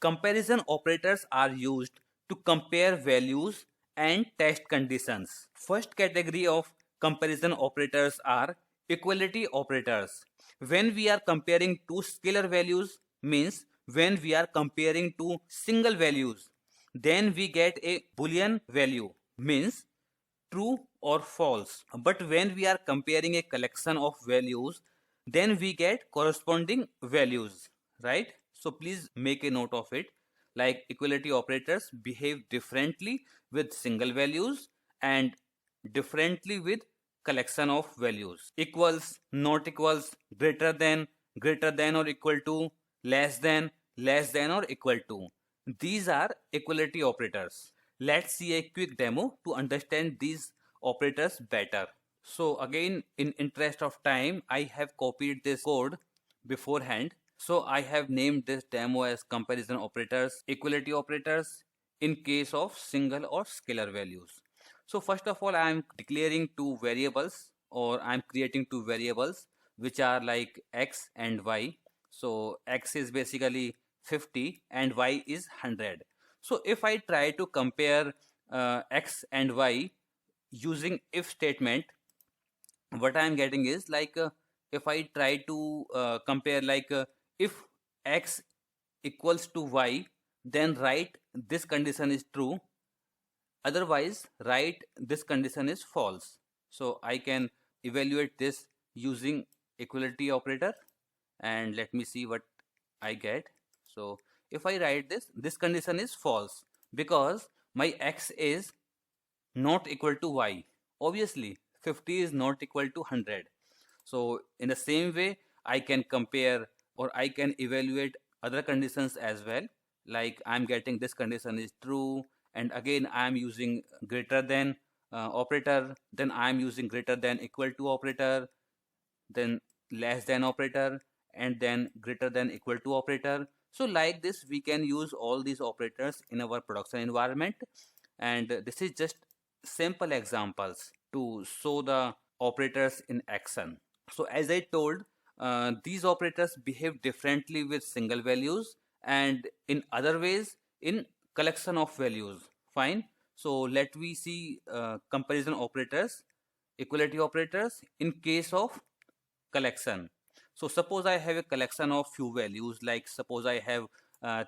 Comparison operators are used to compare values and test conditions. First category of comparison operators are equality operators. When we are comparing two scalar values, means when we are comparing two single values, then we get a Boolean value, means true or false. But when we are comparing a collection of values, then we get corresponding values, right? So please make a note of it. Like equality operators behave differently with single values and differently with collection of values. Equals, not equals, greater than or equal to, less than or equal to. These are equality operators. Let's see a quick demo to understand these operators better. So again, in interest of time, I have copied this code beforehand. So I have named this demo as comparison operators, equality operators in case of single or scalar values. So first of all, I am declaring two variables, or I am creating two variables which are like x and y. So x is basically 50 and y is 100. So if I try to compare x and y using if statement, what I am getting is like if I try to compare like if x equals to y, then write this condition is true, otherwise write this condition is false. So I can evaluate this using equality operator, and let me see what I get. So if I write this condition is false because my x is not equal to y. Obviously 50 is not equal to 100. So in the same way, I can compare or I can evaluate other conditions as well. Like I'm getting this condition is true, and again I'm using greater than operator, then I'm using greater than equal to operator, then less than operator, and then greater than equal to operator. So like this we can use all these operators in our production environment, and this is just simple examples to show the operators in action. So as I told, these operators behave differently with single values and in other ways in collection of values. Fine. So let me see comparison operators, equality operators in case of collection. So suppose I have a collection of few values, like suppose I have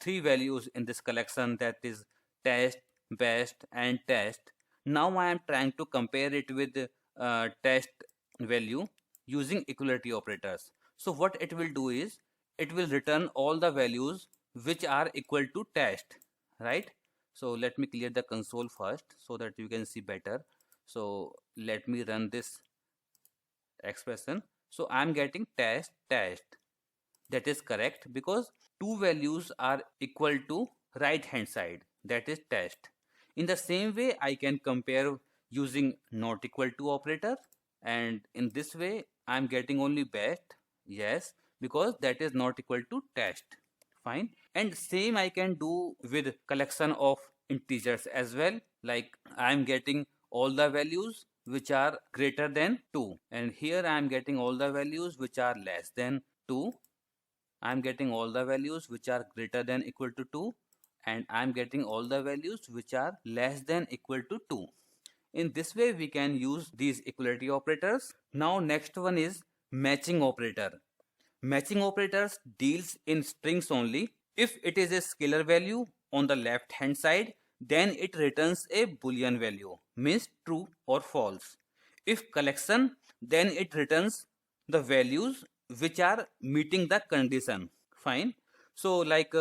three values in this collection, that is test, best and test. Now I am trying to compare it with test value using equality operators. So what it will do is it will return all the values which are equal to test, right? So let me clear the console first so that you can see better. So let me run this expression. So I'm getting test. That is correct because two values are equal to right hand side, that is test. In the same way I can compare using not equal to operator, and in this way I'm getting only best, yes, because that is not equal to test. Fine. And same I can do with collection of integers as well, like I'm getting all the values which are greater than 2, and here I am getting all the values which are less than 2. I am getting all the values which are greater than equal to 2, and I am getting all the values which are less than equal to 2. In this way we can use these equality operators. Now next one is matching operator. Matching operators deals in strings only. If it is a scalar value on the left hand side, then it returns a Boolean value, means true or false. If collection, then it returns the values which are meeting the condition. Fine. So like,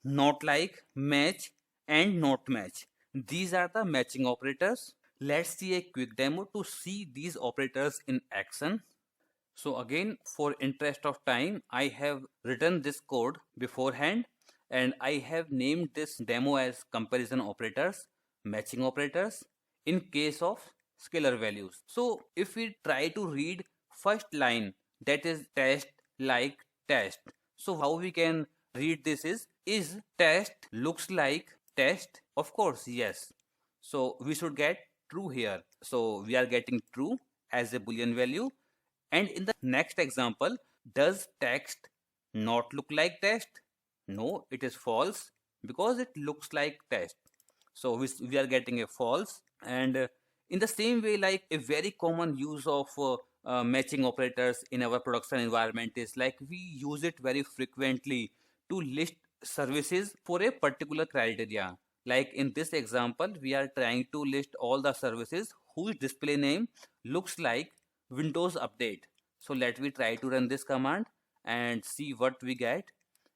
not like, match and not match. These are the matching operators. Let's see a quick demo to see these operators in action. So again, for interest of time, I have written this code beforehand, and I have named this demo as comparison operators, matching operators in case of scalar values. So if we try to read first line, that is test like test. So how we can read this is test looks like test? Of course, yes. So we should get true here. So we are getting true as a Boolean value. And in the next example, does text not look like test? No, it is false because it looks like test. So we are getting a false. And in the same way, like a very common use of matching operators in our production environment is like we use it very frequently to list services for a particular criteria. Like in this example, we are trying to list all the services whose display name looks like Windows Update. So let me try to run this command and see what we get.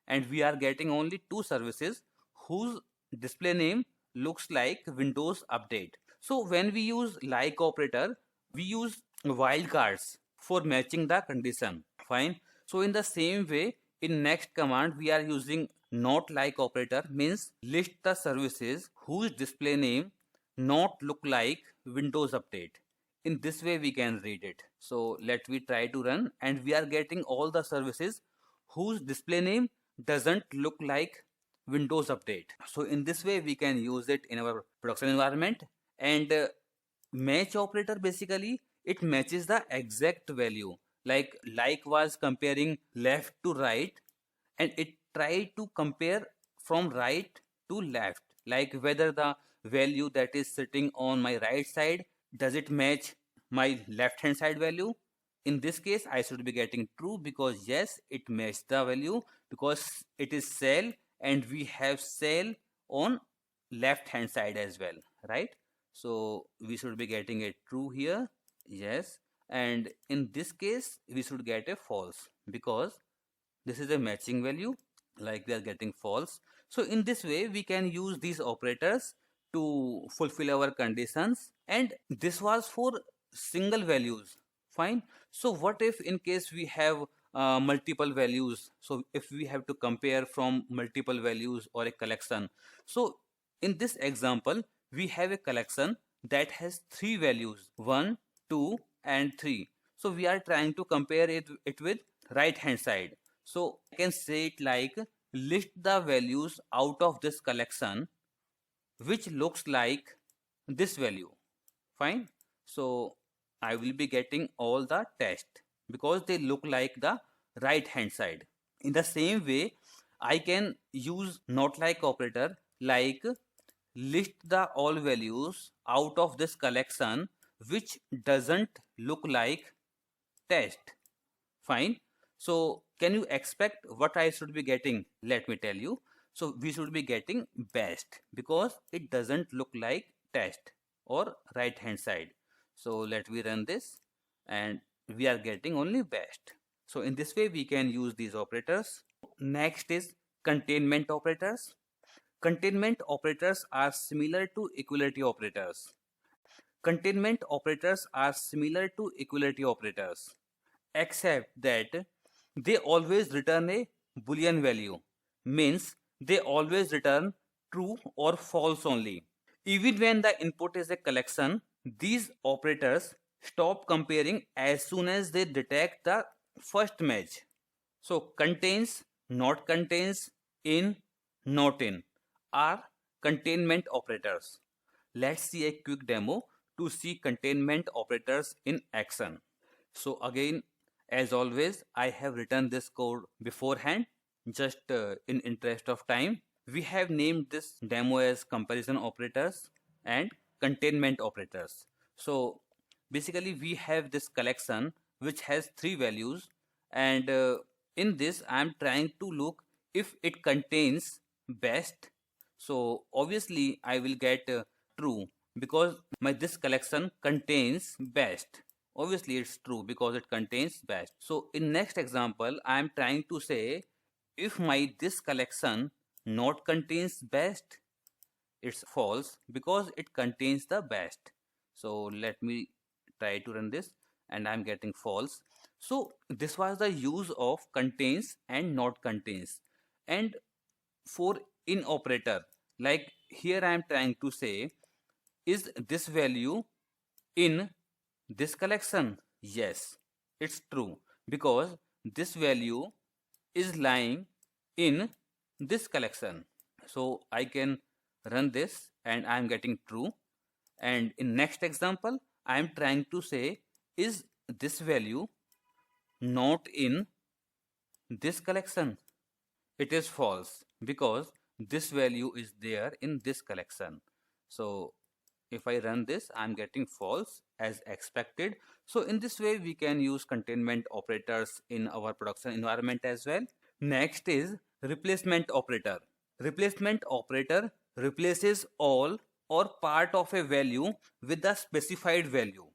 And we are getting only two services whose display name looks like Windows Update. So when we use like operator, we use wildcards for matching the condition. Fine. So in the same way, in next command, we are using not like operator, means list the services whose display name not look like Windows Update. In this way we can read it. So let me try to run, and we are getting all the services whose display name doesn't look like Windows Update. So in this way we can use it in our production environment. And match operator, basically it matches the exact value. Like was comparing left to right, and it tried to compare from right to left, like whether the value that is sitting on my right side, does it match my left hand side value. In this case I should be getting true because yes, it matched the value, because it is cell and we have cell on left hand side as well, right? So we should be getting a true here. Yes. And in this case we should get a false because this is a matching value, like we are getting false. So in this way we can use these operators to fulfill our conditions, and this was for single values. Fine. So what if in case we have multiple values, so if we have to compare from multiple values or a collection. So in this example we have a collection that has three values, 1, 2 and 3. So we are trying to compare it with right hand side. So I can say it like list the values out of this collection which looks like this value. Fine. So I will be getting all the test because they look like the right hand side. In the same way, I can use not like operator, like list the all values out of this collection which doesn't look like test. Fine. So can you expect what I should be getting? Let me tell you. So we should be getting best because it doesn't look like test or right hand side. So let me run this, and we are getting only best. So in this way we can use these operators. Next is containment operators. Containment operators are similar to equality operators. Containment operators are similar to equality operators, except that they always return a boolean value, means they always return true or false only. Even when the input is a collection, these operators stop comparing as soon as they detect the first match. So contains, not contains, in, not in are containment operators. Let's see a quick demo to see containment operators in action. So again, as always, I have written this code beforehand, just in interest of time. We have named this demo as comparison operators and containment operators. So basically we have this collection which has three values, and in this I am trying to look if it contains best. So obviously I will get true because my this collection contains best. Obviously it's true because it contains best. So in next example I am trying to say if my this collection not contains best, it's false because it contains the best. So let me try to run this, and I'm getting false. So this was the use of contains and not contains. And for in operator, like here I am trying to say, is this value in this collection? Yes, it's true because this value is lying in this collection. So I can run this and I am getting true. And in next example I am trying to say, is this value not in this collection? it is false because this value is there in this collection. So if I run this, I'm getting false as expected. So in this way, we can use containment operators in our production environment as well. Next is replacement operator. Replacement operator replaces all or part of a value with the specified value.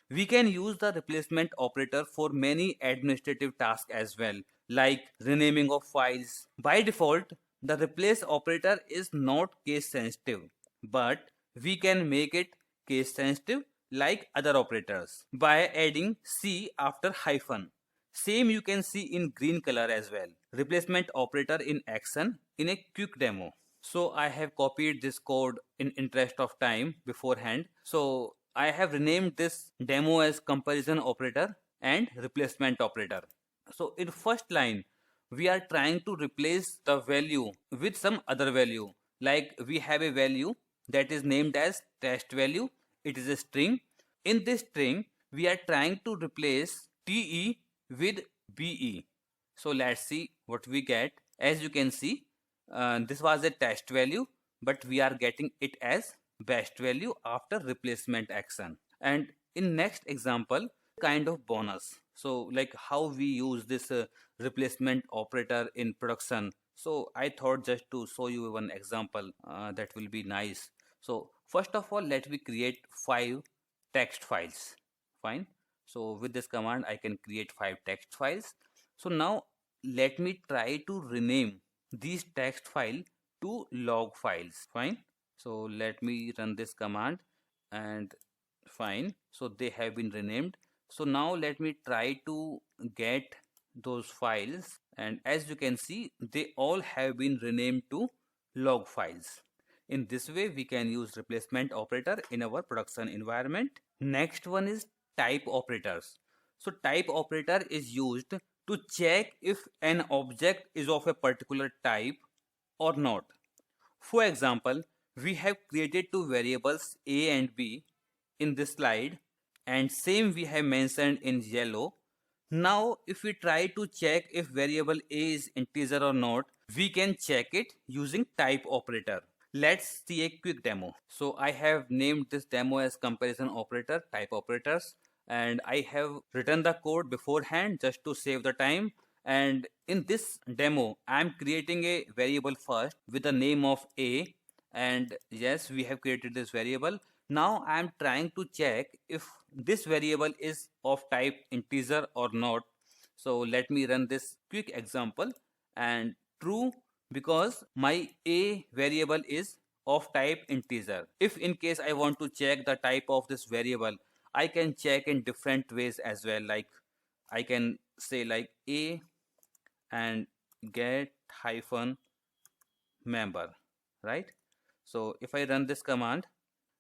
We can use the replacement operator for many administrative tasks as well, like renaming of files. By default, the replace operator is not case sensitive, but we can make it case sensitive like other operators by adding C after hyphen. Same you can see in green color as well. Replacement operator in action in a quick demo. So I have copied this code in interest of time beforehand. So I have renamed this demo as comparison operator and replacement operator. So in first line, we are trying to replace the value with some other value. Like we have a value that is named as test value. It is a string. In this string, we are trying to replace TE with BE. So let's see what we get. As you can see, this was a test value, but we are getting it as best value after replacement action. And in next example, kind of bonus. So like how we use this replacement operator in production. So I thought just to show you one example that will be nice. So first of all, let me create 5 text files. Fine. So with this command, I can create 5 text files. So now let me try to rename these text file to log files. Fine. So let me run this command and fine. So they have been renamed. So now let me try to get those files, and as you can see, they all have been renamed to log files. In this way, we can use replacement operator in our production environment. Next one is type operators. So type operator is used to check if an object is of a particular type or not. For example, we have created two variables a and b in this slide, and same we have mentioned in yellow. Now if we try to check if variable a is integer or not, we can check it using type operator. Let's see a quick demo. So I have named this demo as comparison operator type operators, and I have written the code beforehand just to save the time. And in this demo, I'm creating a variable first with the name of a, and yes, we have created this variable. Now I'm trying to check if this variable is of type integer or not. So let me run this quick example, and true, because my a variable is of type integer. If in case I want to check the type of this variable, I can check in different ways as well. Like I can say like a and get hyphen member, right? So if I run this command,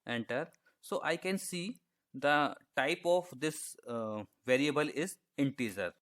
enter, so I can see the type of this variable is integer.